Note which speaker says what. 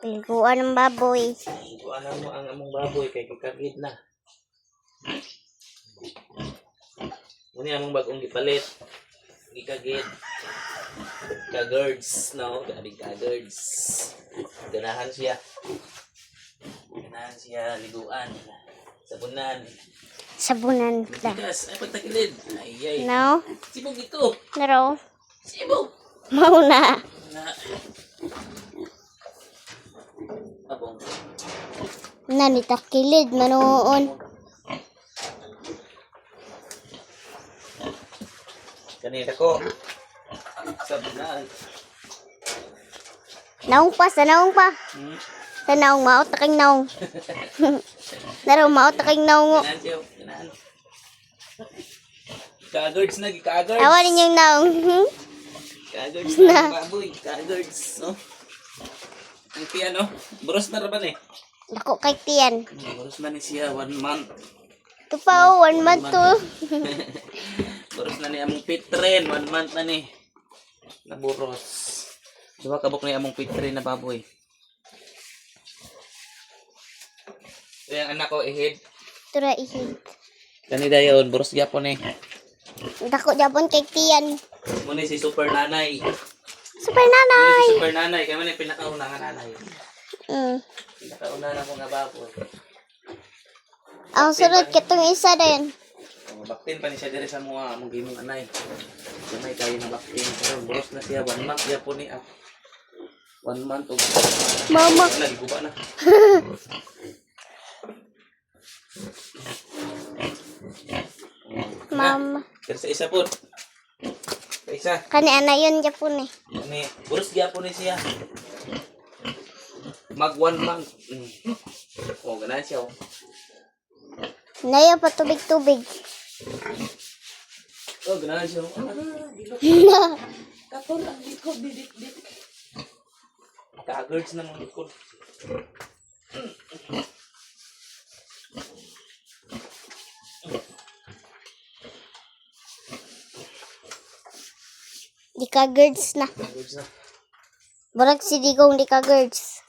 Speaker 1: Liguan ng baboy.
Speaker 2: Kuha na mo ang among baboy kay kagid na. Muni among bagong gipalit. Gikagid. Ka-girds, no? Galing ka-girds. Ganahan siya. Ganahan siya liguan. Sabunan.
Speaker 1: Sabunan ta.
Speaker 2: Bigas, ay pagtakilid. Ay.
Speaker 1: No?
Speaker 2: Sibog ito.
Speaker 1: Naro.
Speaker 2: Sibog.
Speaker 1: Mauna.
Speaker 2: Na. Abong.
Speaker 1: Nanitakilid manoon.
Speaker 2: Kanina ko. Sabunan.
Speaker 1: Naong pa, sa naong pa. Sa naong, maot na kang naong. Naro, maot na kang naong.
Speaker 2: Ganahan siya. Ganahan. Ka-girds na, ka-girds.
Speaker 1: Awan ninyong naong.
Speaker 2: Ka-girds na, baboy. Ka-girds, no? Ang piano, buros na raban eh.
Speaker 1: Lako kay tiyan.
Speaker 2: Buros na ni siya, 1 month.
Speaker 1: Ito pa, 1 month to.
Speaker 2: Buros na ni among pitren, 1 month na ni. Naburos. Diba kabok na among pitren na baboy. Ito yung anak ko, ihid.
Speaker 1: Tura ihid.
Speaker 2: Kanida yun, buros gyapon eh.
Speaker 1: Dako japon kay tiyan.
Speaker 2: Muna si super nanay.
Speaker 1: Super
Speaker 2: Muna
Speaker 1: nanay.
Speaker 2: si super nanay, kaya man yung pinakauna nga nanay. Pinakauna na ko nga baboy.
Speaker 1: Ang sunod kitong isa din.
Speaker 2: Baktin pa ni siya dire sa mga mong gimong anay. Sanay kayo na baktin. Pero buros na siya, 1 month gyapon ni 1 month o
Speaker 1: Mama.
Speaker 2: lagi guba na.
Speaker 1: Mama.
Speaker 2: Pero sa isa po. Sa isa.
Speaker 1: Kani ana yun japon eh.
Speaker 2: Ni buros gyapon ni siya. Mag 1 month. Oh, ganahan siya. Oh.
Speaker 1: Naya pa tubig-tubig.
Speaker 2: Oh, ganahan siya. Katol ang likod, didik. Ka-girds na mong likod.
Speaker 1: Di ka girls na.
Speaker 2: Ka-girds na.
Speaker 1: Barag si Digong di ka girls.